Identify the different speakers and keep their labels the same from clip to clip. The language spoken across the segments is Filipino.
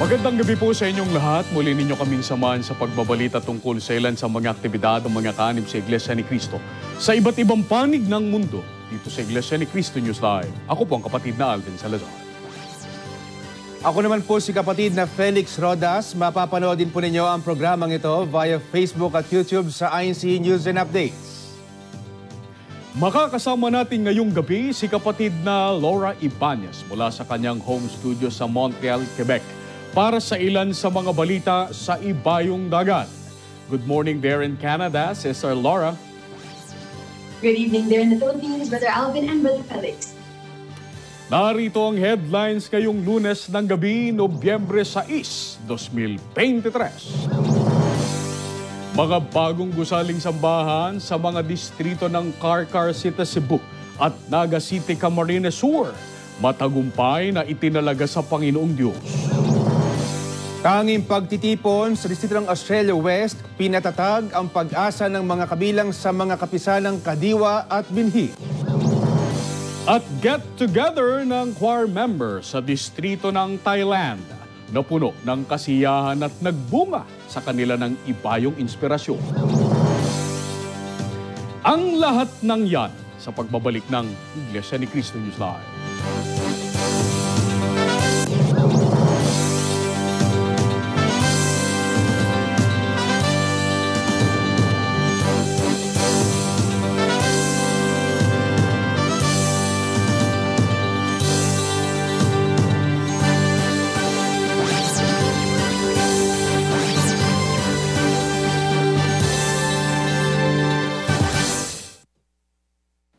Speaker 1: Magandang gabi po sa inyong lahat. Muli ninyo kaming samahan sa pagbabalita tungkol sa ilan sa mga aktibidad ng mga kaanib sa Iglesia ni Cristo sa iba't ibang panig ng mundo dito sa Iglesia ni Cristo News Live. Ako po ang kapatid na Alvin Salazar.
Speaker 2: Ako naman po si kapatid na Felix Rodas. Mapapanood din po ninyo ang programang ito via Facebook at YouTube sa INC News and Updates.
Speaker 1: Makakasama natin ngayong gabi si kapatid na Laura Ibanez mula sa kanyang home studio sa Montreal, Quebec para sa ilan sa mga balita sa Ibayong Dagat. Good morning there in Canada, Sister Laura.
Speaker 3: Good evening there in the Philippines, Brother Alvin and Brother Felix.
Speaker 1: Narito ang headlines ngayong Lunes ng gabi, Nobyembre 6, 2023. Mga bagong gusaling sambahan sa mga distrito ng Carcar City, Cebu at Naga City, Camarines Sur. Matagumpay na itinalaga sa Panginoong Diyos.
Speaker 2: Tanging pagtitipon sa distrito ng Australia West, pinatatag ang pag-asa ng mga kabilang sa mga kapisanang Kadiwa at Binhi.
Speaker 1: At get-together ng choir members sa distrito ng Thailand na puno ng kasiyahan at nagbunga sa kanila ng ibayong inspirasyon. Ang lahat ng yan sa pagbabalik ng Iglesia ni Cristo News Live.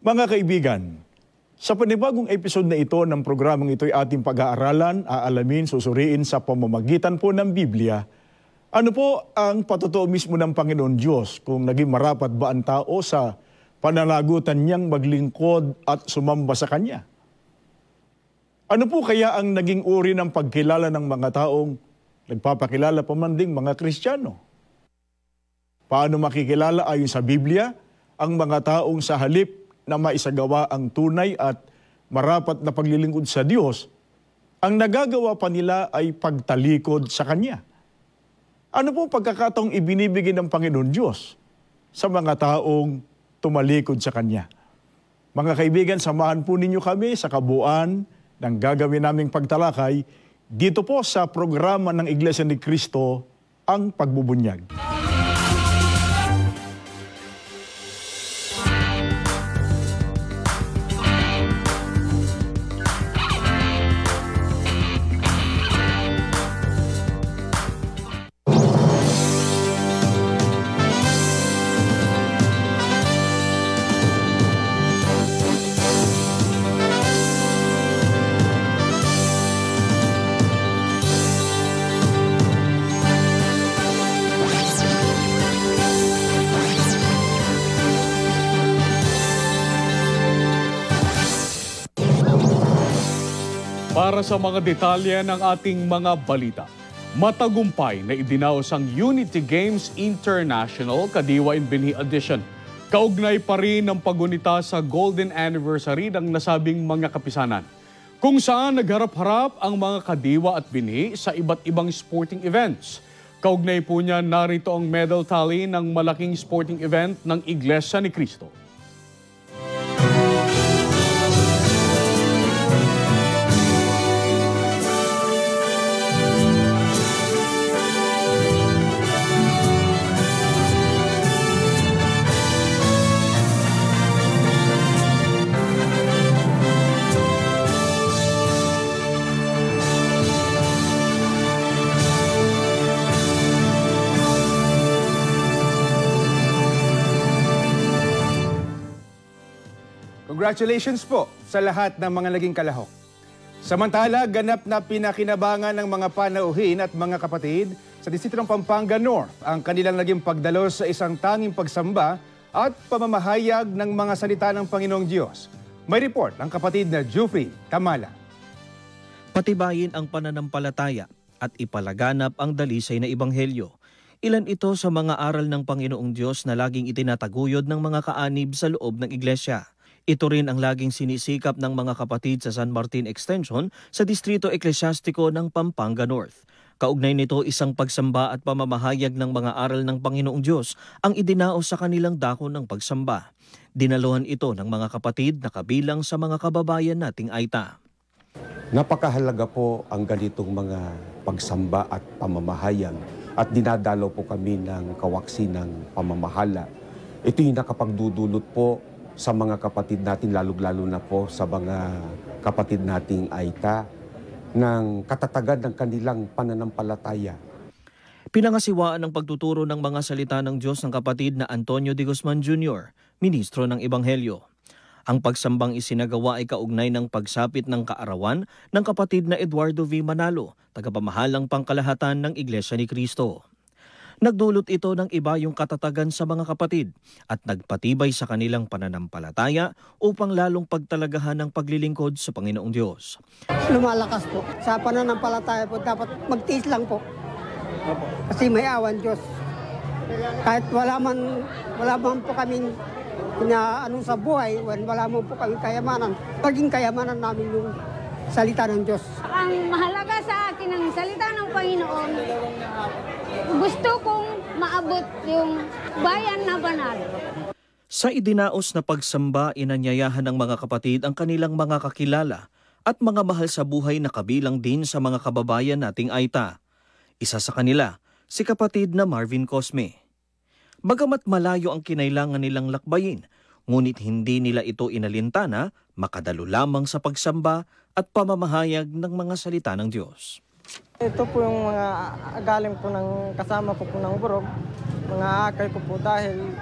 Speaker 4: Mga kaibigan, sa panibagong episode na ito ng programang ito ay ating pag-aaralan, aalamin, susuriin sa pamamagitan po ng Biblia. Ano po ang patotoo mismo ng Panginoon Diyos kung naging marapat ba ang tao sa pananagutan niyang maglingkod at sumamba sa Kanya? Ano po kaya ang naging uri ng pagkilala ng mga taong nagpapakilala pa man ding mga Kristiyano? Paano makikilala ayon sa Biblia ang mga taong sa halip na maisagawa ang tunay at marapat na paglilingkod sa Diyos, ang nagagawa pa nila ay pagtalikod sa Kanya? Ano po pagkakataong ibinibigay ng Panginoon Diyos sa mga taong tumalikod sa Kanya? Mga kaibigan, samahan po ninyo kami sa kabuuan ng gagawin naming pagtalakay dito po sa programa ng Iglesia ni Cristo, ang Pagbubunyag.
Speaker 1: Para sa mga detalye ng ating mga balita, matagumpay na idinaos ang Unity Games International Kadiwa and Binhi Edition. Kaugnay pa rin ang pagunita sa Golden Anniversary ng nasabing mga kapisanan, kung saan nagharap-harap ang mga Kadiwa at Binhi sa iba't ibang sporting events. Kaugnay po niya, narito ang medal tally ng malaking sporting event ng Iglesia ni Cristo.
Speaker 2: Congratulations po sa lahat ng mga naging kalahok. Samantala, ganap na pinakinabangan ng mga panauhin at mga kapatid sa distrito ng Pampanga North ang kanilang naging pagdalos sa isang tanging pagsamba at pamamahayag ng mga salita ng Panginoong Diyos. May report ang kapatid na Jufrey Tamala.
Speaker 5: Patibayin ang pananampalataya at ipalaganap ang dalisay na ebanghelyo. Ilan ito sa mga aral ng Panginoong Diyos na laging itinataguyod ng mga kaanib sa loob ng iglesia. Ito rin ang laging sinisikap ng mga kapatid sa San Martin Extension sa Distrito Eklesyastiko ng Pampanga North. Kaugnay nito, isang pagsamba at pamamahayag ng mga aral ng Panginoong Diyos ang idinaos sa kanilang dako ng pagsamba. Dinaluhan ito ng mga kapatid na kabilang sa mga kababayan nating Aita.
Speaker 6: Napakahalaga po ang ganitong mga pagsamba at pamamahayag at dinadalaw po kami ng kawaksi ng pamamahala. Ito yung nakapagdudulot po sa mga kapatid natin, lalo-lalo na po sa mga kapatid nating Aita, ng katatagan ng kanilang pananampalataya.
Speaker 5: Pinangasiwaan ng pagtuturo ng mga salita ng Diyos ng kapatid na Antonio de Guzman Jr., ministro ng Ebanghelyo. Ang pagsambang isinagawa ay kaugnay ng pagsapit ng kaarawan ng kapatid na Eduardo V. Manalo, tagapamahalang pangkalahatan ng Iglesia ni Cristo. Nagdulot ito ng iba yung katatagan sa mga kapatid at nagpatibay sa kanilang pananampalataya upang lalong pagtalagahan ng paglilingkod sa Panginoong Diyos.
Speaker 7: Lumalakas po. Sa pananampalataya po, dapat magtiis lang po. Kasi may awan Diyos. Kahit wala man po kaming sa buhay, wala man po kaming kayamanan, maging kayamanan namin yung salita ng Diyos.
Speaker 8: Ang mahalaga sa akin ang salita ng Panginoon, gusto kong maabot yung bayan na banal.
Speaker 5: Sa idinaos na pagsamba, inanyayahan ng mga kapatid ang kanilang mga kakilala at mga mahal sa buhay na kabilang din sa mga kababayan nating Aita. Isa sa kanila, si kapatid na Marvin Cosme. Bagamat malayo ang kinailangan nilang lakbayin, ngunit hindi nila ito inalintana, makadalo lamang sa pagsamba at pamamahayag ng mga salita ng Diyos.
Speaker 9: Ito po yung mga galing po ng kasama ko po ng burog, mga akay ko po dahil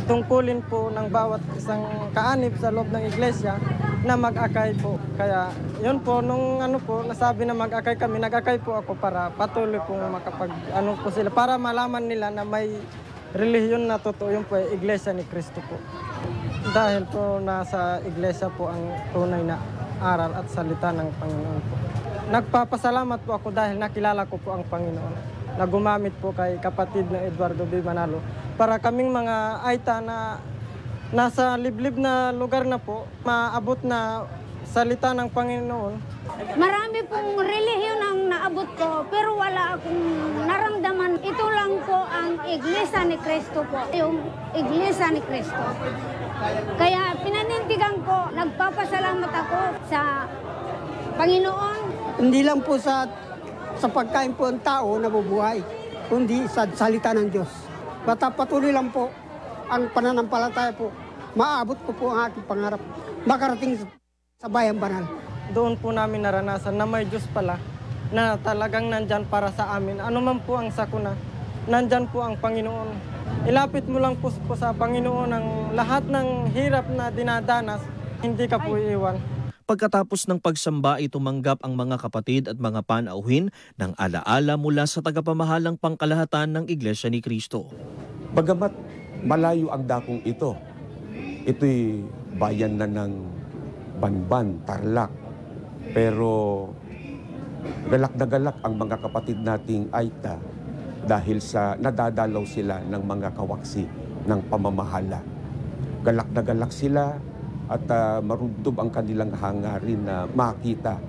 Speaker 9: tungkulin po ng bawat isang kaanib sa loob ng iglesia na mag-akay po. Kaya yun po, nung nasabi na mag-akay kami, nag-akay po ako para patuloy po po sila, para malaman nila na may relihiyon na totoo, yun po ay Iglesia ni Cristo po. Dahil po nasa iglesia po ang tunay na aral at salita ng Panginoon po. Nagpapasalamat po ako dahil nakilala ko po ang Panginoon na gumamit po kay kapatid na Eduardo V. Manalo para kaming mga Aita na nasa liblib na lugar na po, maabot na salita ng Panginoon.
Speaker 8: Marami pong relihiyon ang naabot ko, pero wala akong naramdaman. Ito lang po ang Iglesia ni Cristo po, yung Iglesia ni Cristo. Kaya pinanindigan ko, nagpapasalamat ako sa Panginoon.
Speaker 7: Hindi lang po sa pagkain po ang tao nabubuhay, kundi sa salita ng Diyos. Basta patuloy lang po ang pananampalataya po. Maabot ko po ang aking pangarap, makarating sa bayan banal.
Speaker 9: Doon po namin naranasan na may Diyos pala na talagang nandyan para sa amin. Ano man po ang sakuna, nandyan po ang Panginoon. Ilapit mo lang po sa Panginoon ang lahat ng hirap na dinadanas, hindi ka po iiwan.
Speaker 5: Pagkatapos ng pagsamba ay tumanggap ang mga kapatid at mga panauhin ng alaala mula sa tagapamahalang pangkalahatan ng Iglesia ni Cristo.
Speaker 6: Bagamat malayo ang dakong ito, ito'y bayan na ng Banban, Tarlac. Pero galak na galak ang mga kapatid nating Aita dahil sa nadadalaw sila ng mga kawaksi ng pamamahala. Galak na galak sila at marundob ang kanilang hangarin na makita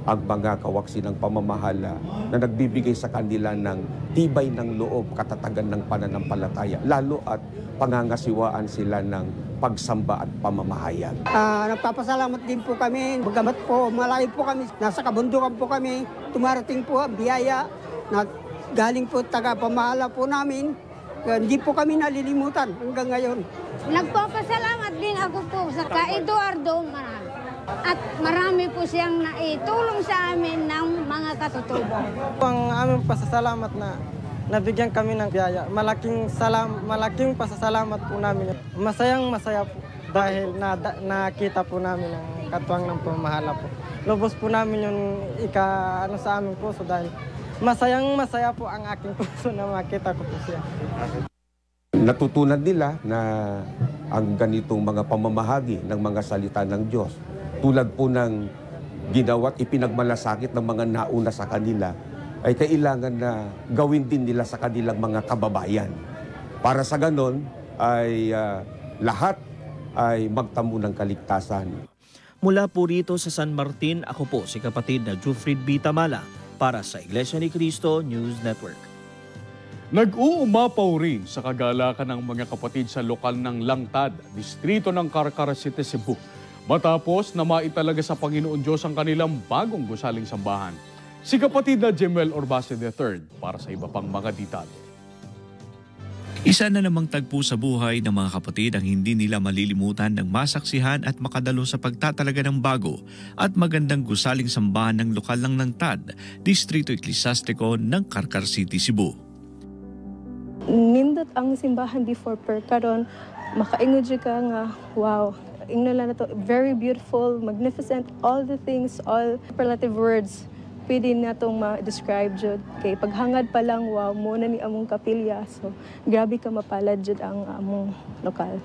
Speaker 6: ang mga kawaksi ng pamamahala na nagbibigay sa kanila ng tibay ng loob, katatagan ng pananampalataya, lalo at pangangasiwaan sila ng pagsamba at pamamahayag.
Speaker 7: Nagpapasalamat din po kami, bagamat po malayo po kami, nasa kabundukan po kami, tumarating po ang biyaya na galing po taga-pamahala po namin. Hindi po kami nalilimutan hanggang ngayon.
Speaker 8: Nagpapasalamat din ako po sa Eduardo Manalo. At marami po siyang naitulong sa amin ng mga katutubo.
Speaker 9: Ang aming pasasalamat na nabigyan kami ng biyaya, malaking pasasalamat po namin. Masaya po dahil nakita po namin ang katuwang ng pamamahala po. Lubos po namin yung sa aming puso dahil masaya po ang aking puso na makita ko po siya.
Speaker 6: Natutunan nila na ang ganitong mga pamamahagi ng mga salita ng Diyos, tulad po ng ginawa at ipinagmalasakit ng mga nauna sa kanila, ay kailangan na gawin din nila sa kanilang mga kababayan. Para sa ganon ay lahat ay magtamo ng kaligtasan.
Speaker 5: Mula po rito sa San Martin, ako po si kapatid na Jufrid B. Tamala, Para sa Iglesia ni Cristo News Network.
Speaker 1: Nag-uumapaw rin sa kagalakan ng mga kapatid sa lokal ng Langtad, distrito ng Carcara City, Cebu, matapos na maitalaga sa Panginoon Diyos ang kanilang bagong gusaling sambahan. Si kapatid na Jemel Orbase III para sa iba pang mga detalye.
Speaker 10: Isa na namang tagpo sa buhay ng mga kapatid ang hindi nila malilimutan ng masaksihan at makadalo sa pagtatalaga ng bago at magandang gusaling sambahan ng lokal ng Langtad, Distrito Eklesiastiko ng Carcar City, Cebu.
Speaker 11: Nindot ang simbahan before per karon makaingon jud ka nga wow, ingno lang na to, very beautiful, magnificent, all the things, all superlative words pwede na itong ma-describe jud. Kay paghangad pa lang, wow, muna ni among kapilya. So, grabe ka mapalad jud ang among lokal.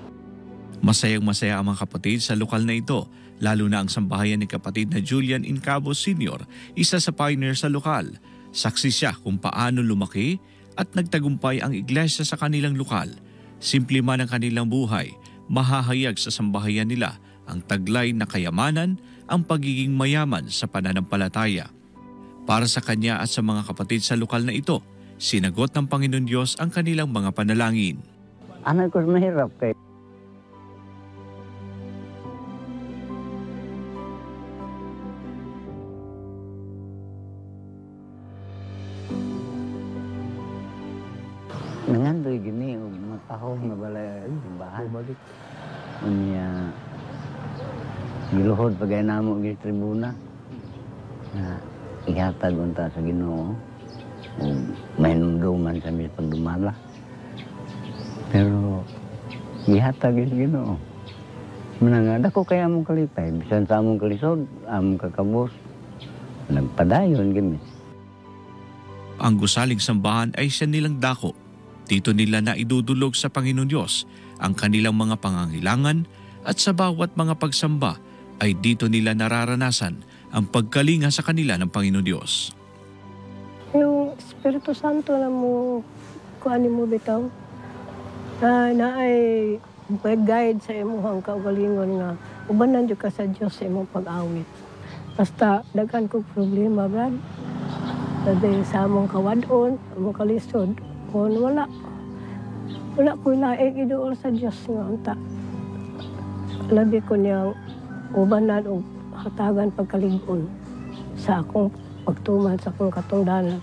Speaker 10: Masayang-masaya ang mga kapatid sa lokal na ito, lalo na ang sambahayan ni kapatid na Julian Incabo Sr., isa sa pioneer sa lokal. Saksi siya kung paano lumaki at nagtagumpay ang iglesia sa kanilang lokal. Simple man ang kanilang buhay, mahahayag sa sambahayan nila ang taglay na kayamanan, ang pagiging mayaman sa pananampalataya. Para sa kanya at sa mga kapatid sa lokal na ito, sinagot ng Panginoon Diyos ang kanilang mga panalangin.
Speaker 12: Anak ko mahirap kay nangandoy gini matahong na balay simbahan. Unya giluhod pagay namo gi tribuna. Na ihatag unta sa Ginoo. May numduman sa mi pagdumala. Pero ihatag sa Ginoo. Manangada ko kaya among kalipay, bisan sa among kalisod, among kakabos. Nagpadayon gimi.
Speaker 10: Ang gusaling sambahan ay siya nilang dako. Dito nila na idudulog sa Panginoon Diyos ang kanilang mga pangangailangan at sa bawat mga pagsamba ay dito nila nararanasan ang pagkalinga sa kanila ng Panginoon Diyos.
Speaker 11: Yung Espiritu Santo na mo, kuhanin mo bitaw, na ay mag-guide sa imuhang kaugalingon nga, ubanan dyan ka sa Diyos sa imong pag-awit. Basta, daghan kong problema, Brad. Dahil sa among kawadon, among kalisod, kung wala ko laing idool sa Diyos nga unta. Labi ko niyang ubanan o hatagan pagkaligon sa akong pagtuman sa akong katungdanan.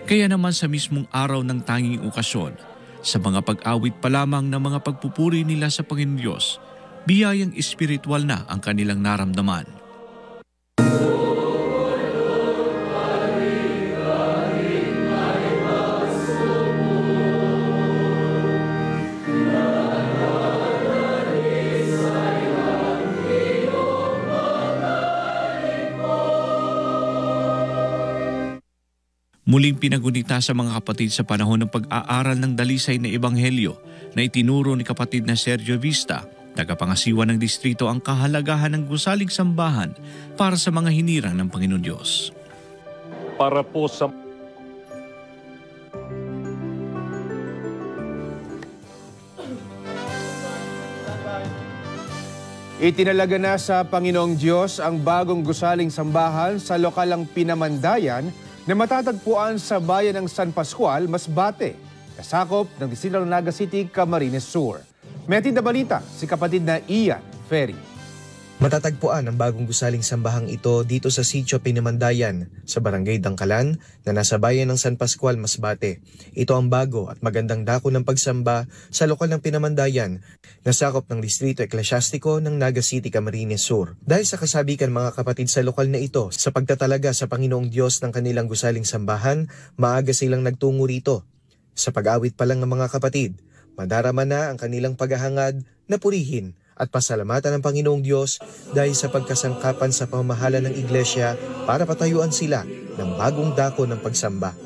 Speaker 10: Kaya naman sa mismong araw ng tanging okasyon, sa mga pag-awit pa lamang ng mga pagpupuri nila sa Panginoon Diyos, biyayang espiritual na ang kanilang naramdaman. Muling pinagunita sa mga kapatid sa panahon ng pag-aaral ng dalisay na ebanghelyo na itinuro ni kapatid na Sergio Vista, tagapangasiwa ng distrito, ang kahalagahan ng gusaling sambahan para sa mga hinirang ng Panginoon Diyos.
Speaker 13: Para po sa
Speaker 2: Itinalaga na sa Panginoong Diyos ang bagong gusaling sambahan sa lokalang Pinamandayan na matatagpuan sa bayan ng San Pascual, Masbate, kasakop ng distrito ng Naga City, Camarines Sur. May atid na balita si kapatid na Ian Ferry.
Speaker 14: Matatagpuan ang bagong gusaling sambahang ito dito sa Sitio Pinamandayan sa Barangay Dangkalan na nasa bayan ng San Pascual, Masbate. Ito ang bago at magandang dako ng pagsamba sa lokal ng Pinamandayan na sakop ng Distrito Eklesiastiko ng Naga City, Camarines Sur. Dahil sa kasabikan mga kapatid sa lokal na ito sa pagtatalaga sa Panginoong Diyos ng kanilang gusaling sambahan, maaga silang nagtungo rito. Sa pag-awit pa lang ng mga kapatid, madarama na ang kanilang paghahangad na purihin at pasalamatan ng Panginoong Diyos dahil sa pagkasangkapan sa pamamahala ng Iglesia para patayuan sila ng bagong dako ng pagsamba.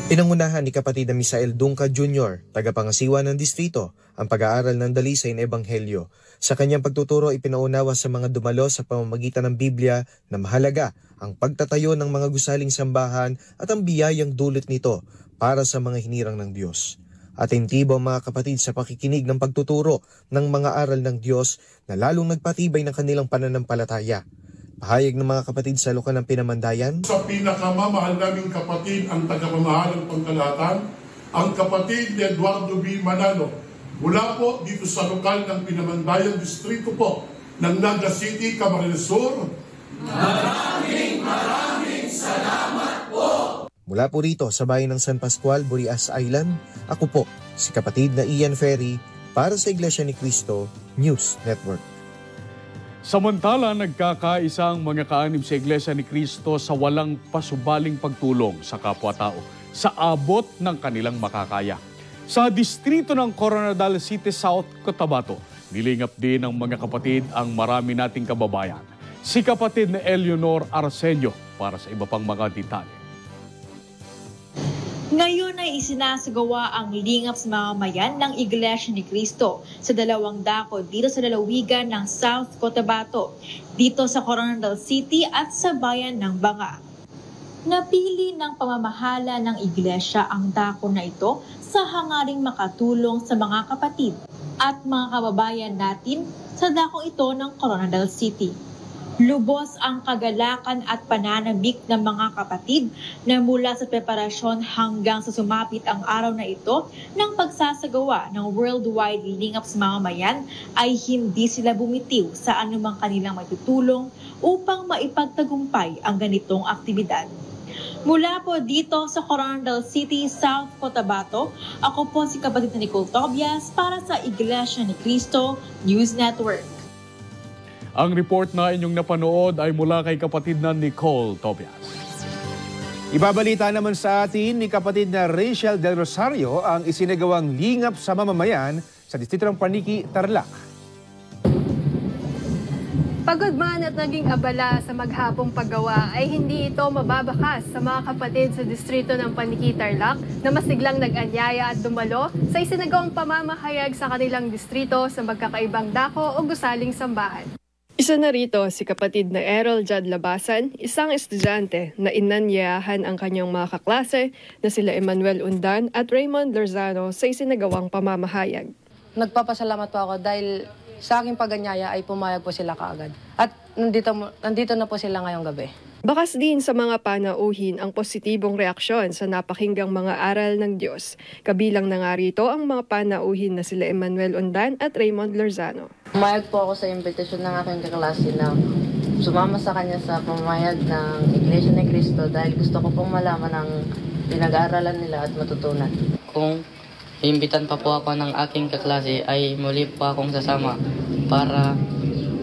Speaker 14: Pinangunahan ni kapatid na Misael Dungca Jr., tagapangasiwa ng distrito, ang pag-aaral ng dalisay na ebanghelyo. Sa kanyang pagtuturo, ipinaunawa sa mga dumalo sa pamamagitan ng Biblia na mahalaga ang pagtatayo ng mga gusaling sambahan at ang biyayang dulot nito para sa mga hinirang ng Diyos. Atentibo ang mga kapatid sa pakikinig ng pagtuturo ng mga aral ng Diyos na lalong nagpatibay ng kanilang pananampalataya. Pahayag ng mga kapatid sa lokal ng Pinamandayan.
Speaker 15: Sa pinakamamahal naming kapatid ang tagapamahalang pangkalahatan, ang kapatid ni Eduardo B. Manalo. Mula po dito sa lokal ng Pinamandayan Distrito po ng Naga City, Camarines Sur. Maraming salamat po!
Speaker 14: Mula po rito sa bayan ng San Pascual, Burias Island, ako po si kapatid na Ian Ferry para sa Iglesia ni Cristo News Network.
Speaker 1: Samantala, nagkakaisa ang mga kaanib sa Iglesia ni Cristo sa walang pasubaling pagtulong sa kapwa-tao sa abot ng kanilang makakaya. Sa distrito ng Coronadal City, South Cotabato, nilingap din ng mga kapatid ang marami nating kababayan. Si kapatid na Eleanor Arsenio para sa iba pang mga detalye.
Speaker 16: Ngayon ay isinasagawa ang lingap sa mamamayan ng Iglesia ni Cristo sa dalawang dako dito sa lalawigan ng South Cotabato, dito sa Coronadal City at sa bayan ng Banga. Napili ng pamamahala ng Iglesia ang dako na ito sa hangaring makatulong sa mga kapatid at mga kababayan natin sa dakong ito ng Coronadal City. Lubos ang kagalakan at pananabik ng mga kapatid na mula sa preparasyon hanggang sa sumapit ang araw na ito ng pagsasagawa ng worldwide lingap sa mamamayan ay hindi sila bumitiw sa anumang kanilang matutulong upang maipagtagumpay ang ganitong aktibidad. Mula po dito sa Coronadal City, South Cotabato, ako po si kapatid na Nicole Tobias para sa Iglesia ni Cristo News Network.
Speaker 1: Ang report na inyong napanood ay mula kay kapatid na Nicole Tobias.
Speaker 2: Ibabalita naman sa atin ni kapatid na Rachel Del Rosario ang isinagawang lingap sa mamamayan sa distrito ng Paniki, Tarlac.
Speaker 17: Pagod man at naging abala sa maghapong paggawa ay hindi ito mababakas sa mga kapatid sa distrito ng Paniki, Tarlac na masiglang nag-anyaya at dumalo sa isinagawang pamamahayag sa kanilang distrito sa magkakaibang dako o gusaling sambahan. Isa na rito si kapatid na Errol Jad Labasan, isang estudyante na inanyayahan ang kanyang mga kaklase na sila Emmanuel Undan at Raymond Lorzano sa isinagawang pamamahayag.
Speaker 18: Nagpapasalamat po ako dahil sa aking paganyaya ay pumayag po sila kaagad. At nandito na po sila ngayong gabi.
Speaker 17: Bakas din sa mga panauhin ang positibong reaksyon sa napakinggang mga aral ng Diyos. Kabilang na nga rito ang mga panauhin na sila Emmanuel Undan at Raymond Lorzano.
Speaker 18: Pumayag po ako sa imbitasyon ng aking kaklase na sumama sa kanya sa pamamayag ng Iglesia ni Cristo dahil gusto ko pong malaman ang pinag-aaralan nila at matutunan.
Speaker 19: Kung iimbitan pa po ako ng aking kaklase ay muli po akong sasama para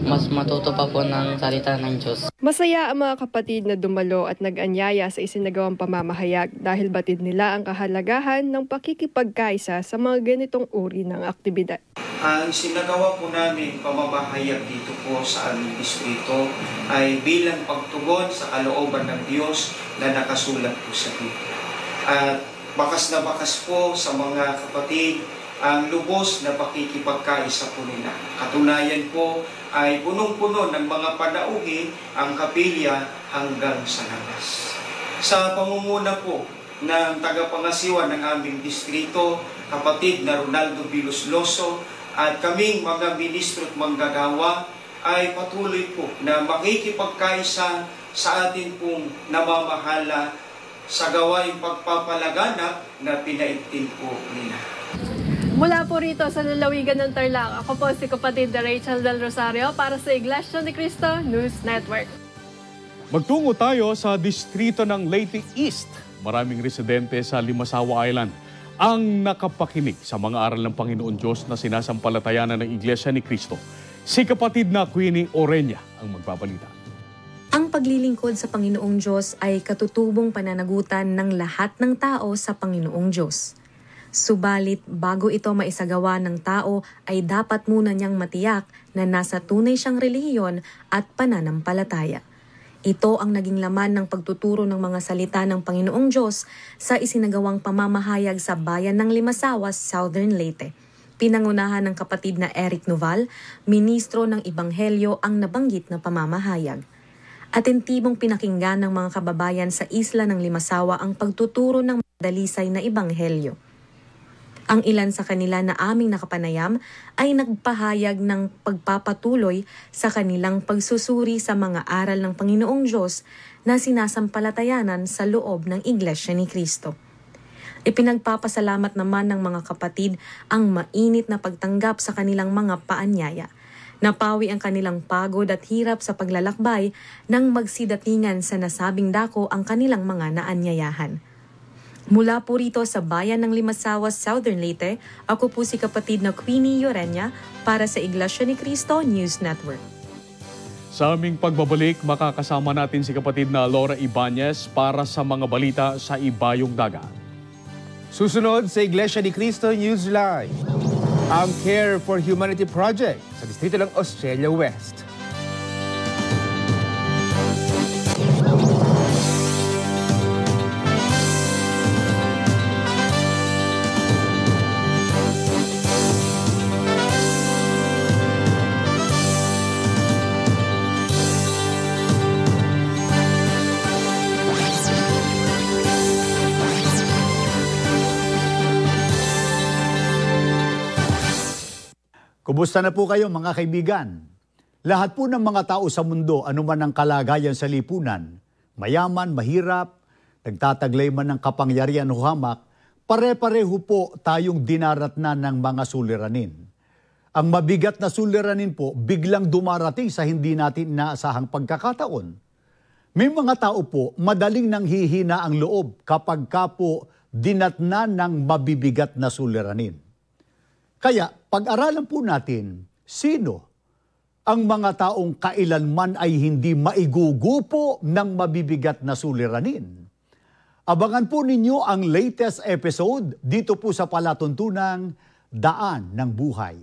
Speaker 19: mas matuto pa po ng salita ng Diyos.
Speaker 17: Masaya ang mga kapatid na dumalo at nag-anyaya sa isinagawang pamamahayag dahil batid nila ang kahalagahan ng pakikipagkaisa sa mga ganitong uri ng aktibidad.
Speaker 20: Ang sinagawa po namin pamamahayag dito po sa aming distrito ay bilang pagtugon sa kalooban ng Diyos na nakasulat po sa Biblia. At bakas na bakas po sa mga kapatid ang lubos na pakikipagkaisa po nila. Katunayan po ay punong-puno ng mga panauhin ang kapilya hanggang sa labas. Sa pamumuna po ng tagapangasiwa ng aming distrito, kapatid na Ronaldo Bilusloso, at kaming mga ministro at manggagawa ay patuloy po na makikipagkaisa sa atin pong namamahala sa gawaing pagpapalaganap na pinaigting po nila.
Speaker 17: Mula po rito sa lalawigan ng Tarlac, ako po si kapatid na Rachel Del Rosario para sa Iglesia ni Cristo News Network.
Speaker 1: Magtungo tayo sa distrito ng Leyte East. Maraming residente sa Limasawa Island ang nakapakinig sa mga aral ng Panginoon Diyos na sinasampalatayanan ng Iglesia ni Cristo. Si kapatid na Queenie Orenya ang magbabalita.
Speaker 21: Ang paglilingkod sa Panginoong Diyos ay katutubong pananagutan ng lahat ng tao sa Panginoong Diyos. Subalit, bago ito maisagawa ng tao, ay dapat muna niyang matiyak na nasa tunay siyang relihiyon at pananampalataya. Ito ang naging laman ng pagtuturo ng mga salita ng Panginoong Diyos sa isinagawang pamamahayag sa bayan ng Limasawa, Southern Leyte. Pinangunahan ng kapatid na Eric Noval, ministro ng Ebanghelyo ang nabanggit na pamamahayag. Atentibong pinakinggan ng mga kababayan sa isla ng Limasawa ang pagtuturo ng dalisay na Ebanghelyo. Ang ilan sa kanila na aming nakapanayam ay nagpahayag ng pagpapatuloy sa kanilang pagsusuri sa mga aral ng Panginoong Diyos na sinasampalatayanan sa loob ng Iglesia ni Cristo. Ipinagpapasalamat naman ng mga kapatid ang mainit na pagtanggap sa kanilang mga paanyaya. Napawi ang kanilang pagod at hirap sa paglalakbay nang magsidatingan sa nasabing dako ang kanilang mga naanyayahan. Mula po rito sa bayan ng Limasawa, Southern Leyte, ako po si kapatid na Queenie Yorenya para sa Iglesia ni Cristo News Network.
Speaker 1: Sa aming pagbabalik, makakasama natin si kapatid na Laura Ibanez para sa mga balita sa Ibayong Dagat.
Speaker 2: Susunod sa Iglesia ni Cristo News Live, ang Care for Humanity Project sa distrito ng Australia West.
Speaker 3: Kumusta na po kayo mga kaibigan? Lahat po ng mga tao sa mundo, anuman ang kalagayan sa lipunan, mayaman, mahirap, nagtataglay man ng kapangyarihan o hamak, pare-pareho po tayong dinaratnan ng mga suliranin. Ang mabigat na suliranin po biglang dumarating sa hindi natin inaasahang pagkakataon. May mga tao po madaling nanghihina ang loob kapag ka po dinatnan ng mabibigat na suliranin. Kaya pag-aralan po natin, sino ang mga taong kailanman ay hindi maigugupo ng mabibigat na suliranin. Abangan po ninyo ang latest episode dito po sa palatuntunang Daan ng Buhay.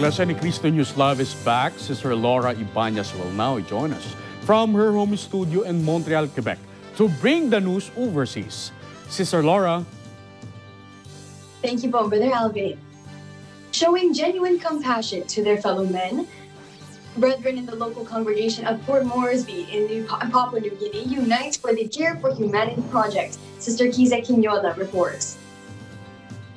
Speaker 1: Iglesia ni Cristo News Live is back. Sister Laura Ibanez will now join us from her home studio in Montreal, Quebec to bring the news overseas. Sister Laura.
Speaker 22: Thank you po, Brother Alvin. Showing genuine compassion to their fellow men, brethren in the local congregation of Port Moresby in Papua New Guinea unites for the Care for Humanity project. Sister Kiza Quinola reports.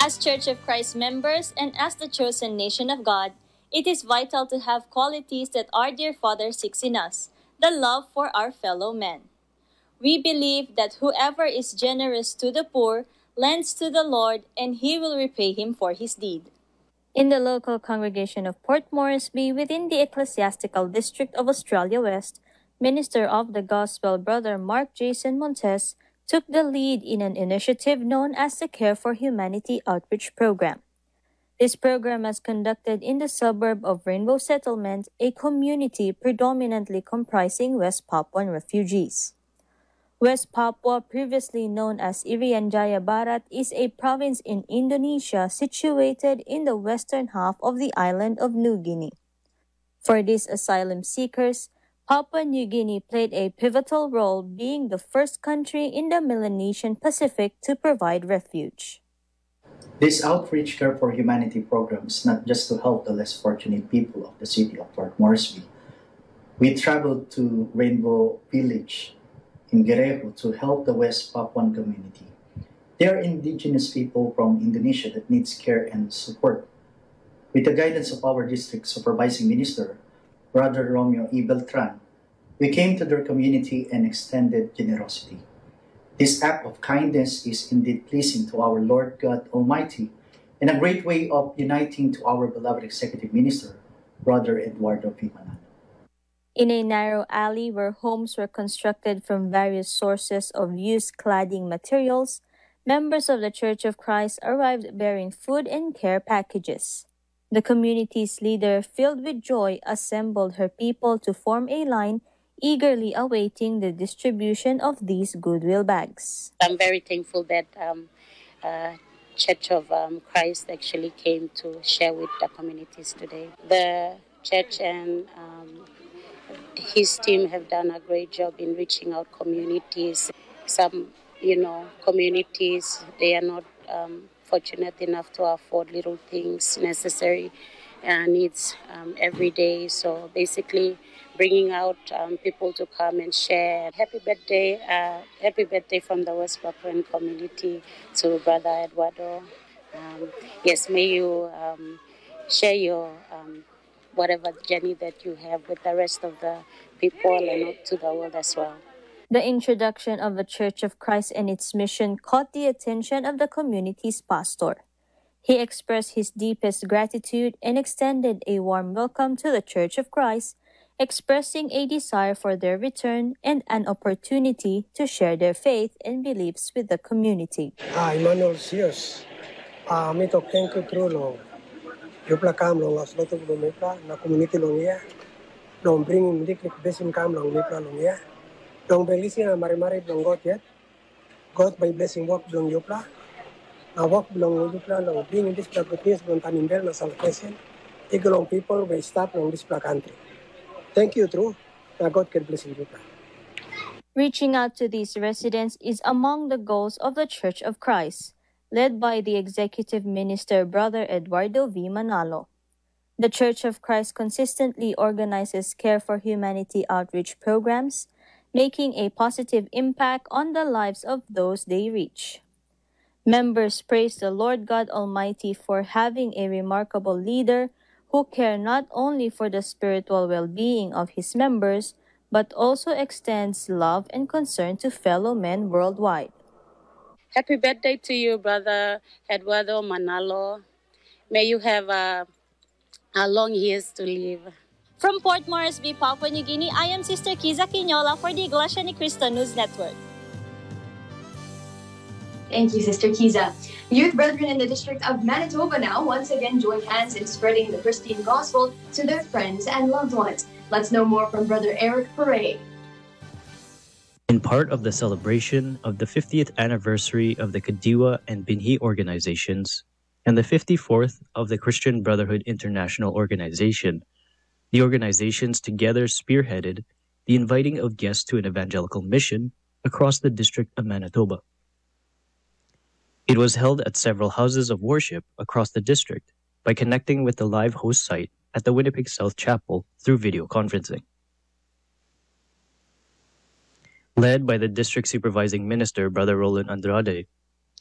Speaker 23: As Church of Christ members and as the chosen nation of God, it is vital to have qualities that our dear Father seeks in us, the love for our fellow men. We believe that whoever is generous to the poor lends to the Lord, and He will repay him for his deed. In the local congregation of Port Moresby within the Ecclesiastical District of Australia West, Minister of the Gospel Brother Mark Jason Montes took the lead in an initiative known as the Care for Humanity Outreach Program. This program is conducted in the suburb of Rainbow Settlement, a community predominantly comprising West Papuan refugees. West Papua, previously known as Irian Jaya Barat, is a province in Indonesia situated in the western half of the island of New Guinea. For these asylum seekers, Papua New Guinea played a pivotal role, being the first country in the Melanesian Pacific to provide refuge.
Speaker 24: This outreach Care for Humanity program is not just to help the less fortunate people of the city of Port Moresby. We traveled to Rainbow Village in Guerrero to help the West Papuan community. They are indigenous people from Indonesia that needs care and support. With the guidance of our district supervising minister, Brother Romeo E. Beltran, we came to their community and extended generosity. This act of kindness is indeed pleasing to our Lord God Almighty and a great way of uniting to our beloved Executive Minister, Brother Eduardo P. Manalo.
Speaker 23: In a narrow alley where homes were constructed from various sources of used cladding materials, members of the Church of Christ arrived bearing food and care packages. The community's leader, filled with joy, assembled her people to form a line eagerly awaiting the distribution of these goodwill bags.
Speaker 4: I'm very thankful that Church of Christ actually came to share with the communities today. The church and his team have done a great job in reaching out communities. Some, communities, they are not fortunate enough to afford little things, necessary needs every day. So basically bringing out people to come and share. Happy birthday from the West Papuan community to Brother Eduardo. Yes, may you share your whatever journey that you have with the rest of the people and to the world as well.
Speaker 23: The introduction of the Church of Christ and its mission caught the attention of the community's pastor. He expressed his deepest gratitude and extended a warm welcome to the Church of Christ, expressing a desire for their return and an opportunity to share their faith and beliefs with the community.
Speaker 7: Emmanuel Sios, mito kenku trulo, yupla kam long asloto lumipla na community longia, long bringing diklik besin kam long mipla longia, long belisi na mari long got yet, God by blessing walk long yupla, na walk long yupla long bringing this good long tanimbel na salvation, igolong people by stop long this country. Thank you, True. Now God can bless you.
Speaker 23: Reaching out to these residents is among the goals of the Church of Christ, led by the Executive Minister Brother Eduardo V. Manalo. The Church of Christ consistently organizes Care for Humanity outreach programs, making a positive impact on the lives of those they reach. Members praise the Lord God Almighty for having a remarkable leader who care not only for the spiritual well-being of his members, but also extends love and concern to fellow men worldwide.
Speaker 4: Happy birthday to you, Brother Eduardo Manalo. May you have a long years to live.
Speaker 23: From Port Moresby, Papua New Guinea, I am Sister Kiza Quinola for the Iglesia Ni Cristo News Network.
Speaker 22: Thank you, Sister Kiza. Youth brethren in the District of Manitoba now once again join hands in spreading the pristine gospel to their friends and loved ones. Let's know more from Brother Eric Paré.
Speaker 8: In part of the celebration of the 50th anniversary of the Kadiwa and Binhi organizations and the 54th of the Christian Brotherhood International Organization, the organizations together spearheaded the inviting of guests to an evangelical mission across the District of Manitoba. It was held at several houses of worship across the district by connecting with the live host site at the Winnipeg South Chapel through video conferencing. Led by the district supervising minister, Brother Roland Andrade,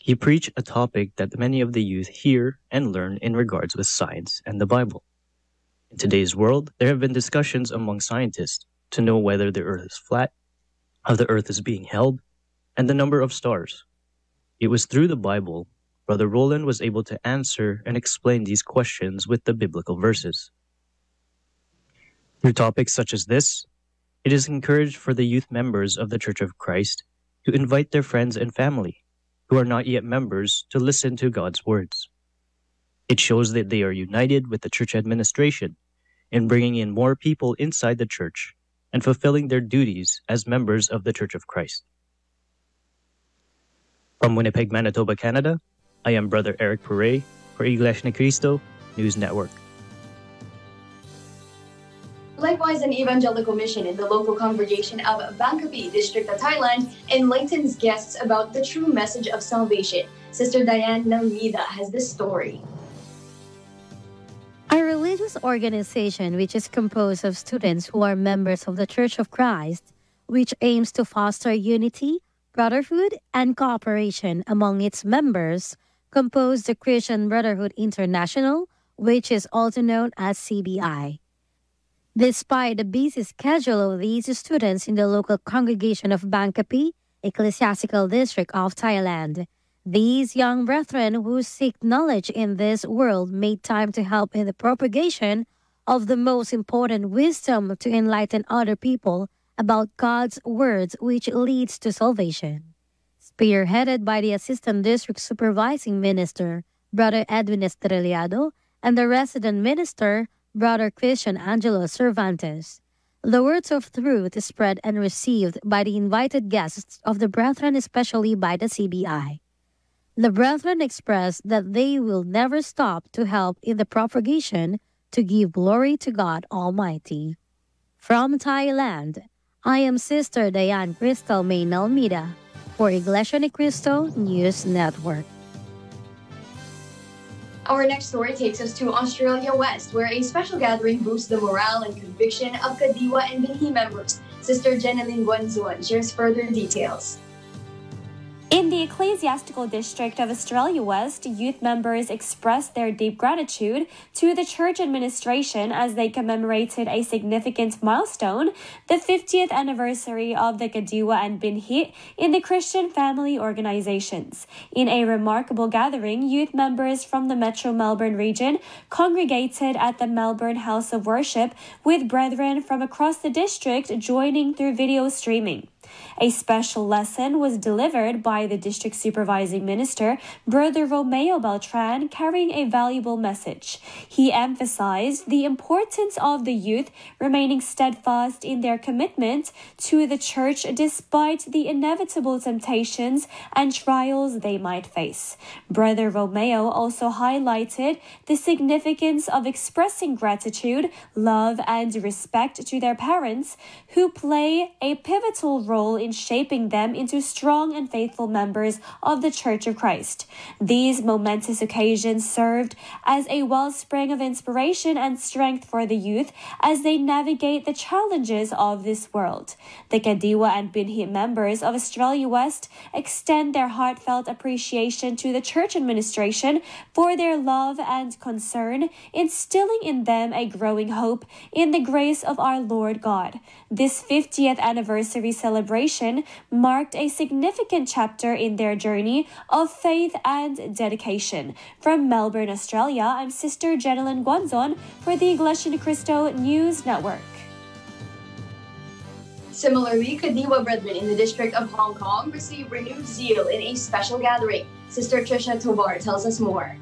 Speaker 8: he preached a topic that many of the youth hear and learn in regards with science and the Bible. In today's world, there have been discussions among scientists to know whether the earth is flat, how the earth is being held, and the number of stars. It was through the Bible, Brother Roland was able to answer and explain these questions with the biblical verses. Through topics such as this, it is encouraged for the youth members of the Church of Christ to invite their friends and family who are not yet members to listen to God's words. It shows that they are united with the church administration in bringing in more people inside the church and fulfilling their duties as members of the Church of Christ. From Winnipeg, Manitoba, Canada, I am Brother Eric Paré for Iglesia Ni Cristo News Network.
Speaker 22: Likewise, an evangelical mission in the local congregation of Bangkapi, District of Thailand, enlightens guests about the true message of salvation. Sister Diane Nalmida has this story.
Speaker 9: A religious organization which is composed of students who are members of the Church of Christ, which aims to foster unity, brotherhood, and cooperation among its members, composed the Christian Brotherhood International, which is also known as CBI. Despite the busy schedule of these students in the local congregation of Bangkapi, Ecclesiastical District of Thailand, these young brethren who seek knowledge in this world made time to help in the propagation of the most important wisdom to enlighten other people about God's words, which leads to salvation. Spearheaded by the Assistant District Supervising Minister, Brother Edwin Estrellado, and the Resident Minister, Brother Christian Angelo Cervantes, The words of truth spread and received by the invited guests of the Brethren, especially by the CBI. The Brethren expressed that they will never stop to help in the propagation to give glory to God Almighty. From Thailand, I am Sister Diane Crystal Main Almeida for Iglesia ni Cristo News Network.
Speaker 22: Our next story takes us to Australia West, where a special gathering boosts the morale and conviction of Kadiwa and Binhi members. Sister Jeneline Guanzuan shares further details.
Speaker 5: In the Ecclesiastical District of Australia West, youth members expressed their deep gratitude to the church administration as they commemorated a significant milestone, the 50th anniversary of the Kadiwa and Binhi in the Christian family organizations. In a remarkable gathering, youth members from the Metro Melbourne region congregated at the Melbourne House of Worship, with brethren from across the district joining through video streaming. A special lesson was delivered by the district supervising minister, Brother Romeo Beltran, carrying a valuable message. He emphasized the importance of the youth remaining steadfast in their commitment to the church despite the inevitable temptations and trials they might face. Brother Romeo also highlighted the significance of expressing gratitude, love, and respect to their parents, who play a pivotal role in shaping them into strong and faithful members of the Church of Christ. These momentous occasions served as a wellspring of inspiration and strength for the youth as they navigate the challenges of this world. The Kadiwa and Binhi members of Australia West extend their heartfelt appreciation to the church administration for their love and concern, instilling in them a growing hope in the grace of our Lord God. This 50th anniversary celebration marked a significant chapter in their journey of faith and dedication. From Melbourne, Australia, I'm Sister Jeneline Guanzon for the Iglesia ni Cristo News Network.
Speaker 22: Similarly, Kadiwa brethren in the District of Hong Kong received renewed zeal in a special gathering. Sister Trisha Tobar tells us more.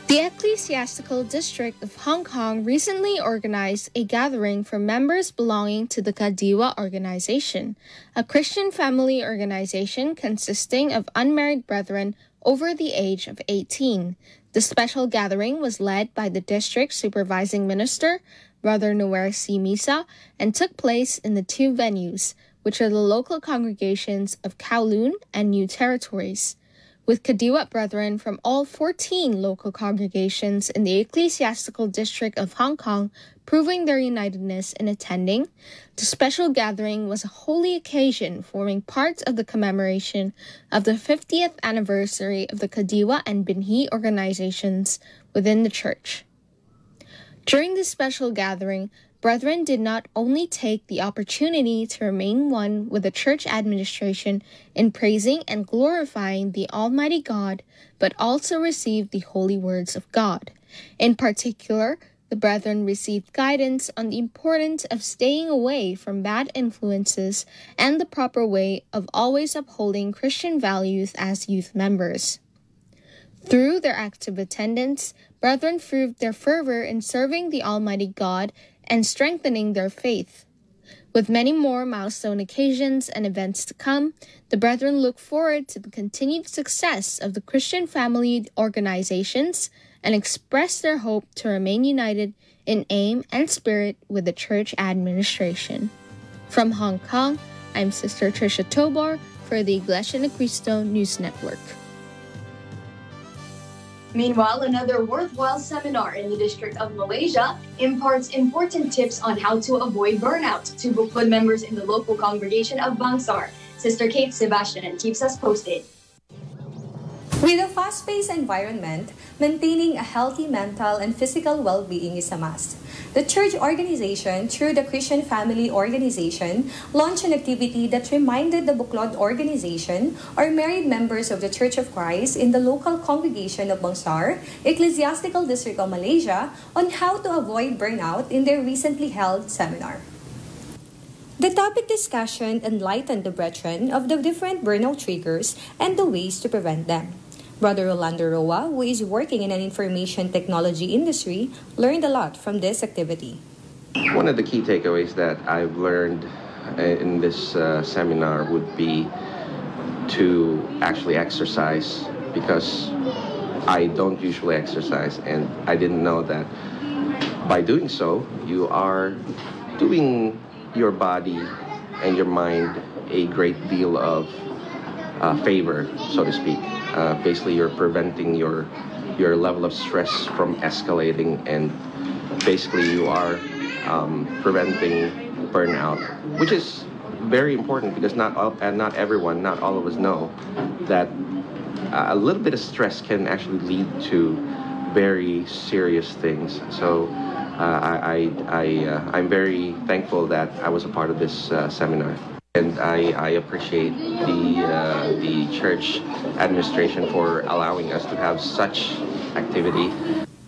Speaker 6: The Ecclesiastical District of Hong Kong recently organized a gathering for members belonging to the Kadiwa organization, a Christian family organization consisting of unmarried brethren over the age of 18. The special gathering was led by the district supervising minister, Brother Noer C. Misa, and took place in the two venues, which are the local congregations of Kowloon and New Territories, with Kadiwa brethren from all 14 local congregations in the Ecclesiastical District of Hong Kong proving their unitedness in attending. The special gathering was a holy occasion forming part of the commemoration of the 50th anniversary of the Kadiwa and Binhi organizations within the church. During this special gathering, brethren did not only take the opportunity to remain one with the church administration in praising and glorifying the Almighty God, but also received the holy words of God. In particular, the brethren received guidance on the importance of staying away from bad influences and the proper way of always upholding Christian values as youth members. Through their active attendance, brethren proved their fervor in serving the Almighty God and strengthening their faith. With many more milestone occasions and events to come, the brethren look forward to the continued success of the Christian family organizations and express their hope to remain united in aim and spirit with the church administration. From Hong Kong, I'm Sister Trisha Tobar for the Iglesia ni Cristo News Network.
Speaker 22: Meanwhile, another worthwhile seminar in the District of Malaysia imparts important tips on how to avoid burnout to Buklod members in the local congregation of Bangsar. Sister Kate Sebastian keeps us posted.
Speaker 11: With a fast-paced environment, maintaining a healthy mental and physical well-being is a must. The church organization, through the Christian Family Organization, launched an activity that reminded the Buklod organization or married members of the Church of Christ in the local congregation of Bangsar, Ecclesiastical District of Malaysia, on how to avoid burnout in their recently held seminar. The topic discussion enlightened the brethren of the different burnout triggers and the ways to prevent them. Brother Rolando Roa, who is working in an information technology industry, learned a lot from this activity.
Speaker 10: One of the key takeaways that I've learned in this seminar would be to actually exercise, because I don't usually exercise, and I didn't know that by doing so, you are doing your body and your mind a great deal of favor, so to speak. Basically, you're preventing your level of stress from escalating, and basically you are preventing burnout, which is very important because not everyone, not all of us know that a little bit of stress can actually lead to very serious things. So I'm very thankful that I was a part of this seminar. And I appreciate the church administration for allowing us to have such activity.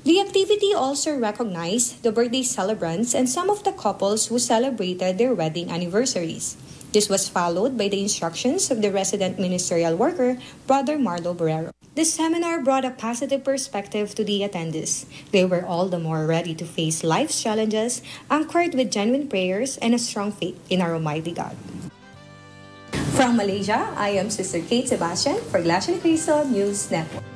Speaker 11: The activity also recognized the birthday celebrants and some of the couples who celebrated their wedding anniversaries. This was followed by the instructions of the resident ministerial worker, Brother Marlo Borrero. The seminar brought a positive perspective to the attendees. They were all the more ready to face life's challenges, anchored with genuine prayers and a strong faith in our Almighty God. From Malaysia, I am Sister Kate Sebastian for Iglesia ni Cristo News Network.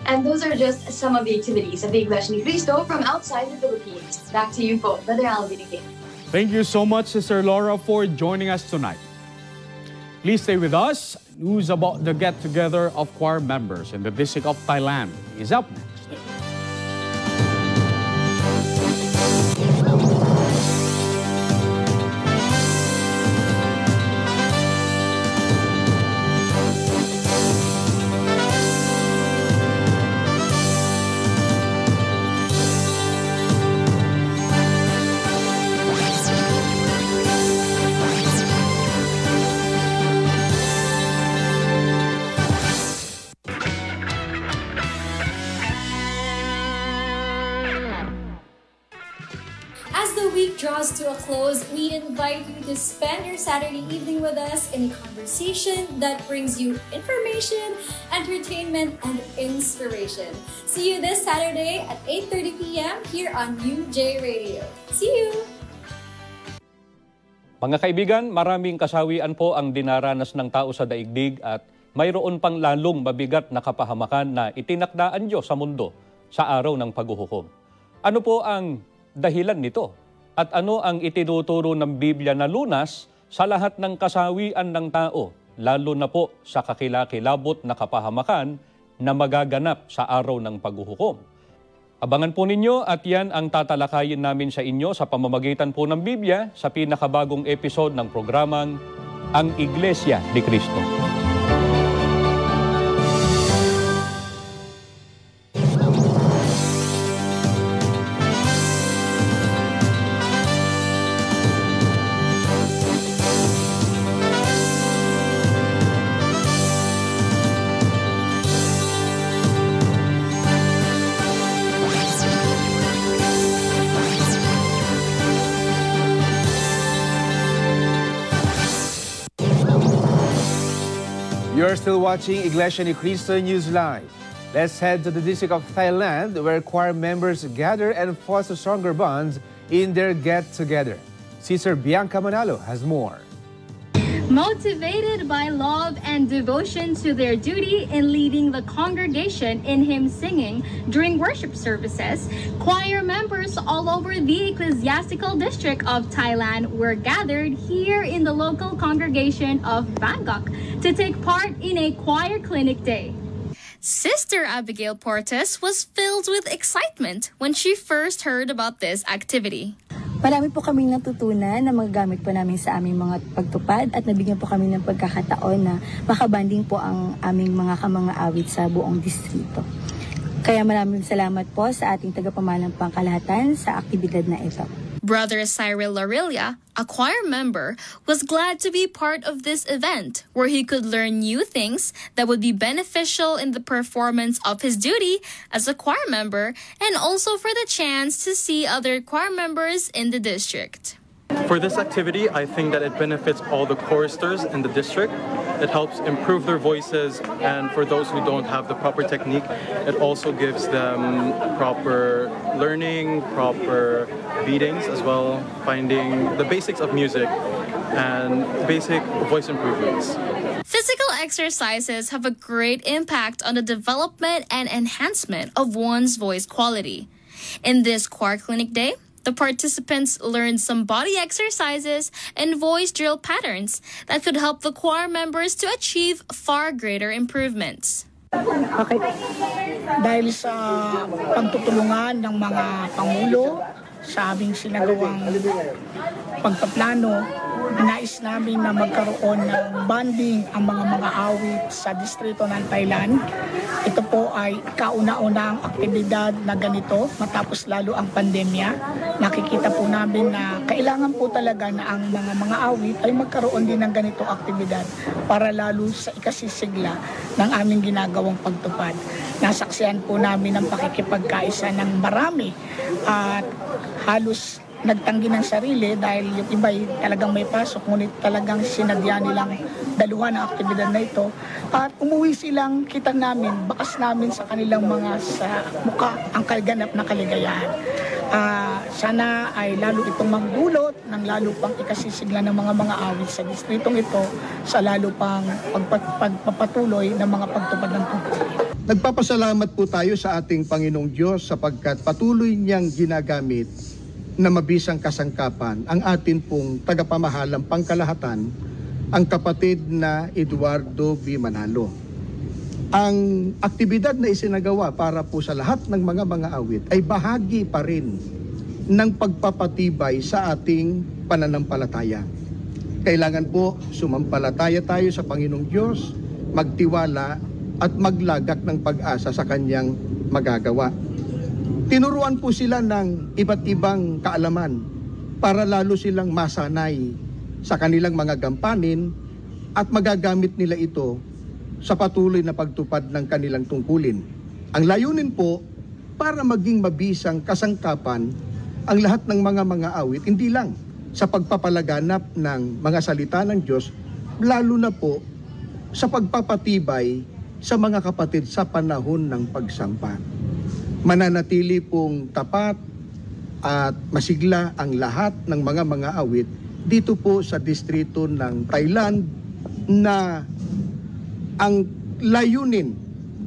Speaker 22: And those are just some of the activities of the Iglesia ni Cristo from outside the Philippines. Back to you po, Brother Alvin again.
Speaker 1: Thank you so much, Sister Laura, for joining us tonight. Please stay with us. News about the get-together of choir members in the District of Thailand is up next.
Speaker 12: Draws to a close, we invite you to spend your Saturday evening with us in a conversation that brings you information, entertainment, and inspiration. See you this Saturday at 8:30 p.m. here on UJ Radio. See you!
Speaker 13: Mga kaibigan, maraming kasawian po ang dinaranas ng tao sa daigdig at mayroon pang lalong mabigat na kapahamakan na itinakdaan Diyos sa mundo sa araw ng paghuhukom. Ano po ang dahilan nito? At ano ang itinuturo ng Biblia na lunas sa lahat ng kasawian ng tao, lalo na po sa kakilakilabot na kapahamakan na magaganap sa araw ng paghuhukom? Abangan po ninyo at yan ang tatalakayin namin sa inyo sa pamamagitan po ng Biblia sa pinakabagong episode ng programang Ang Iglesia ni Cristo.
Speaker 2: You're still watching Iglesia ni Cristo News Live. Let's head to the District of Thailand, where choir members gather and foster stronger bonds in their get-together. Sister Bianca Manalo has more.
Speaker 15: Motivated by love and devotion to their duty in leading the congregation in hymn singing during worship services, choir members all over the ecclesiastical district of Thailand were gathered here in the local congregation of Bangkok to take part in a choir clinic day.
Speaker 25: Sister Abigail Portes was filled with excitement when she first heard about this activity.
Speaker 26: Marami po kaming natutunan na magagamit po namin sa aming mga pagtupad at nabigyan po kami ng pagkakataon na makabanding po ang aming mga kamanga-awit sa buong distrito. Kaya maraming salamat po sa ating tagapamahalang pangkalahatan sa aktibidad na ito.
Speaker 25: Brother Cyril Larilia, a choir member, was glad to be part of this event where he could learn new things that would be beneficial in the performance of his duty as a choir member and also for the chance to see other choir members in the district.
Speaker 27: For this activity, I think that it benefits all the choristers in the district
Speaker 14: It helps improve their voices, and for those who don't have the proper technique, it also gives them proper learning, proper beatings as well, finding the basics of music and basic voice improvements.
Speaker 25: Physical exercises have a great impact on the development and enhancement of one's voice quality. In this choir clinic day, the participants learned some body exercises and voice drill patterns that could help the choir members to achieve far greater improvements.
Speaker 16: Okay. Dahil sa pagtutulungan ng mga pangulo sa aming sinagawang pagpaplano, nais namin na magkaroon ng bonding ang mga awit sa distrito ng Thailand. Ito po ay kauna-unang aktibidad na ganito matapos lalo ang pandemya. Nakikita po namin na kailangan po talaga na ang mga awit ay magkaroon din ng ganitong aktibidad para lalo sa ikasisigla ng aming ginagawang pagtupad. Nasaksihan po namin ang pakikipagkaisa ng marami at halos nagtanggi ng sarili dahil yung iba talagang may pasok, ngunit talagang sinadya nilang daluhan ang aktibidad na ito. At umuwi silang kita namin, bakas namin sa kanilang mga sa mukha ang kaganap na kaligayahan. Sana ay lalo itong magdulot ng lalo pang ikasisigla ng mga awit sa distritong ito sa lalo pang pagpapatuloy ng mga pagtupad ng tungkulin.
Speaker 17: Nagpapasalamat po tayo sa ating Panginoong Diyos sapagkat patuloy niyang ginagamit na mabisang kasangkapan ang atin pong tagapamahalang pangkalahatan, ang kapatid na Eduardo V. Manalo. Ang aktibidad na isinagawa para po sa lahat ng mga awit ay bahagi pa rin ng pagpapatibay sa ating pananampalataya. Kailangan po sumampalataya tayo sa Panginoong Diyos, magtiwala at maglagak ng pag-asa sa Kanyang magagawa. Tinuruan po sila ng iba't ibang kaalaman para lalo silang masanay sa kanilang mga gampanin at magagamit nila ito sa patuloy na pagtupad ng kanilang tungkulin. Ang layunin po para maging mabisang kasangkapan ang lahat ng mga awit, hindi lang sa pagpapalaganap ng mga salita ng Diyos, lalo na po sa pagpapatibay sa mga kapatid sa panahon ng pagsampa. Mananatili pong tapat at masigla ang lahat ng mga awit dito po sa distrito ng Thailand na ang layunin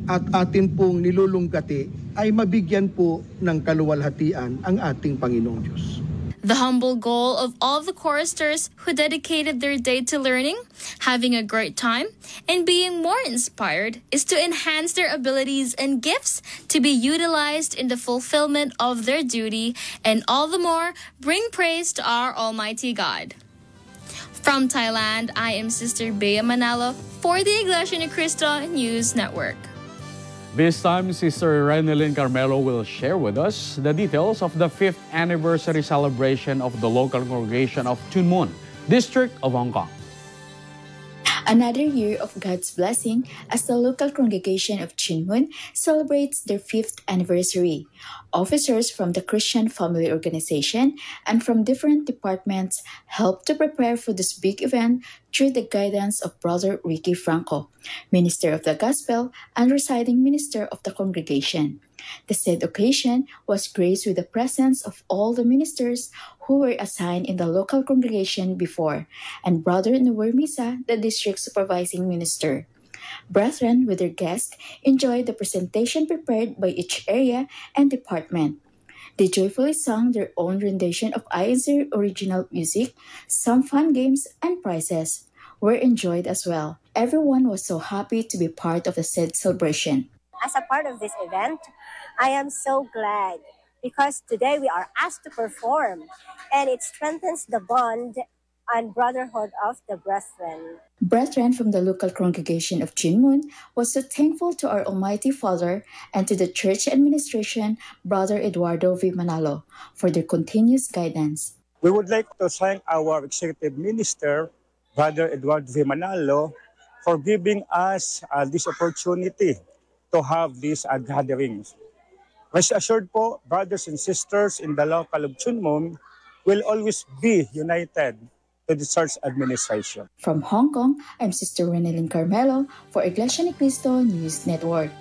Speaker 17: at atin pong nilulunggati ay mabigyan po ng kaluwalhatian ang ating Panginoong Diyos.
Speaker 25: The humble goal of all the choristers who dedicated their day to learning, having a great time, and being more inspired is to enhance their abilities and gifts to be utilized in the fulfillment of their duty, and all the more bring praise to our Almighty God. From Thailand, I am Sister Bea Manalo for the Iglesia Ni Cristo News Network.
Speaker 1: This time, Sister Renelyn Carmelo will share with us the details of the 5th anniversary celebration of the local congregation of Tuen Mun, District of Hong Kong.
Speaker 18: Another year of God's blessing as the local congregation of Tuen Mun celebrates their 5th anniversary. Officers from the Christian Family Organization and from different departments helped to prepare for this big event through the guidance of Brother Ricky Franco, Minister of the Gospel and residing minister of the congregation. The said occasion was graced with the presence of all the ministers who were assigned in the local congregation before, and Brother Noel Misa, the district supervising minister. Brethren with their guests enjoyed the presentation prepared by each area and department. They joyfully sang their own rendition of INC original music. Some fun games and prizes were enjoyed as well. Everyone was so happy to be part of the said celebration.
Speaker 19: As a part of this event, I am so glad because today we are asked to perform and it strengthens the bond and brotherhood of the brethren.
Speaker 18: Brethren from the local congregation of Tuen Mun was so thankful to our Almighty Father and to the church administration, Brother Eduardo V. Manalo, for their continuous guidance.
Speaker 20: We would like to thank our executive minister, Brother Eduardo V. Manalo, for giving us this opportunity to have these gatherings. Rest assured po, brothers and sisters in the local of Tuen Mun will always be united to the church administration.
Speaker 18: From Hong Kong, I'm Sister Renelyn Carmelo for Iglesia ni Cristo News Network.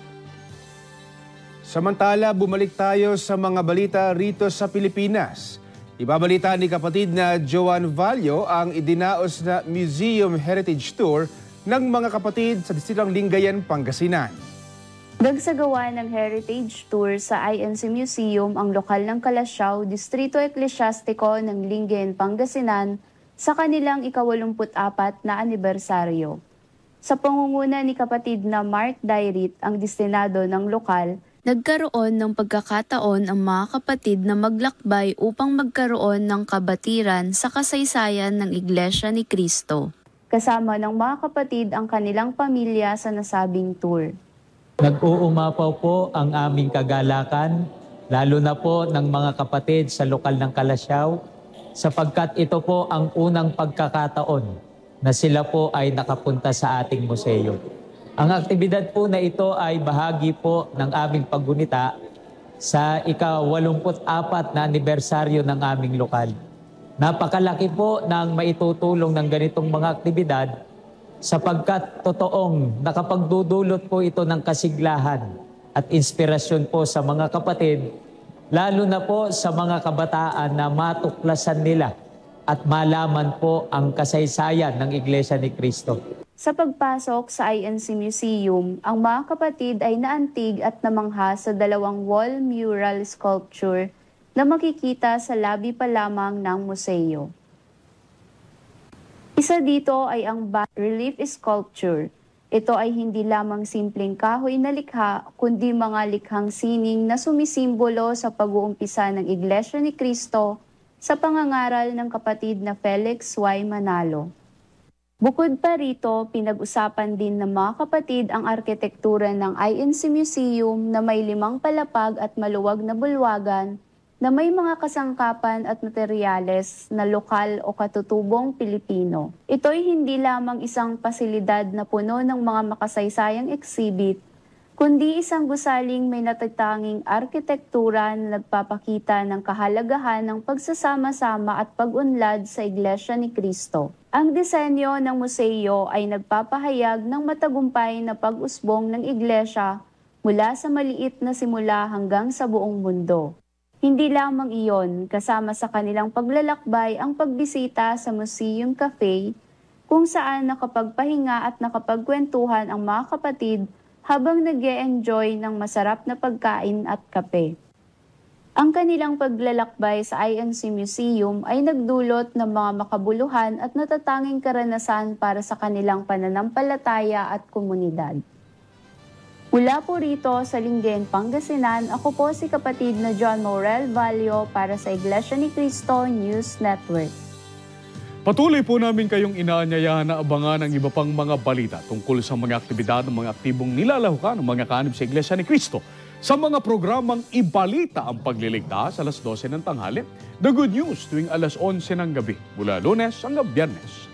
Speaker 2: Samantala, bumalik tayo sa mga balita rito sa Pilipinas. Ibabalita ni kapatid na Joan Vallo ang idinaos na Museum Heritage Tour ng mga kapatid sa Distritong Lingayen, Pangasinan.
Speaker 3: Nagsagawa ng Heritage Tour sa INC Museum ang lokal ng Kalasyaw, Distrito Eklesyastiko ng Lingayen, Pangasinan sa kanilang ika-84 na anibersaryo. Sa pangunguna ni kapatid na Mark Dairit, ang destinado ng lokal, nagkaroon ng pagkakataon ang mga kapatid na maglakbay upang magkaroon ng kabatiran sa kasaysayan ng Iglesia ni Cristo. Kasama ng mga kapatid ang kanilang pamilya sa nasabing tour.
Speaker 4: Nag-uumapaw po ang aming kagalakan, lalo na po ng mga kapatid sa lokal ng Kalasyaw, sapagkat ito po ang unang pagkakataon na sila po ay nakapunta sa ating museo. Ang aktibidad po na ito ay bahagi po ng aming paggunita sa ika-84 na anibersaryo ng aming lokal. Napakalaki po ng maitutulong ng ganitong mga aktibidad sapagkat totoong nakapagdudulot po ito ng kasiglahan at inspirasyon po sa mga kapatid, lalo na po sa mga kabataan na matuklasan nila at malaman po ang kasaysayan ng Iglesia ni Cristo.
Speaker 3: Sa pagpasok sa INC Museum, ang mga kapatid ay naantig at namangha sa 2 wall mural sculpture na makikita sa labi pa lamang ng museo. Isa dito ay ang bas-relief sculpture. Ito ay hindi lamang simpleng kahoy na likha, kundi mga likhang sining na sumisimbolo sa pag-uumpisa ng Iglesia ni Cristo sa pangangaral ng kapatid na Felix Y. Manalo. Bukod pa rito, pinag-usapan din ng mga kapatid ang arkitektura ng INC Museum na may 5 palapag at maluwag na bulwagan na may mga kasangkapan at materyales na lokal o katutubong Pilipino. Ito'y hindi lamang isang pasilidad na puno ng mga makasaysayang exhibit, kundi isang gusaling may natatanging arkitektura na nagpapakita ng kahalagahan ng pagsasama-sama at pag-unlad sa Iglesia ni Cristo. Ang disenyo ng museo ay nagpapahayag ng matagumpay na pag-usbong ng Iglesia mula sa maliit na simula hanggang sa buong mundo. Hindi lamang iyon, kasama sa kanilang paglalakbay ang pagbisita sa Museum Cafe, kung saan nakapagpahinga at nakapagkwentuhan ang mga kapatid habang nag-e-enjoy ng masarap na pagkain at kape. Ang kanilang paglalakbay sa INC Museum ay nagdulot ng mga makabuluhan at natatanging karanasan para sa kanilang pananampalataya at komunidad. Mula po rito sa Lingayen, Pangasinan, ako po si kapatid na John Morel Vallo para sa Iglesia ni Cristo News Network.
Speaker 1: Patuloy po namin kayong inaanyayahan na abangan ang iba pang mga balita tungkol sa mga aktibidad ng mga aktibong nilalahukan ng mga kaanib sa Iglesia ni Cristo sa mga programang Ibalita ang Pagliligtas alas 12 ng tanghali, The Good News tuwing alas 11 ng gabi mula Lunes hanggang Biyernes.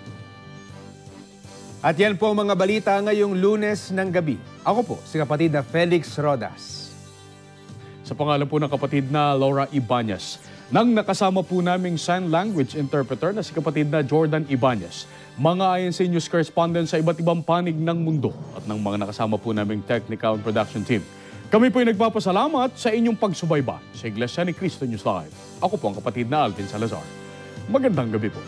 Speaker 2: At yan po ang mga balita ngayong Lunes ng gabi. Ako po, si kapatid na Felix Rodas.
Speaker 1: Sa pangalan po ng kapatid na Laura Ibanez, nang nakasama po naming sign language interpreter na si kapatid na Jordan Ibanez, mga INC News correspondent sa iba't ibang panig ng mundo at ng mga nakasama po naming technical and production team. Kami po ay nagpapasalamat sa inyong pagsubaybay sa Iglesia ni Cristo News Live. Ako po ang kapatid na Alvin Salazar. Magandang gabi po.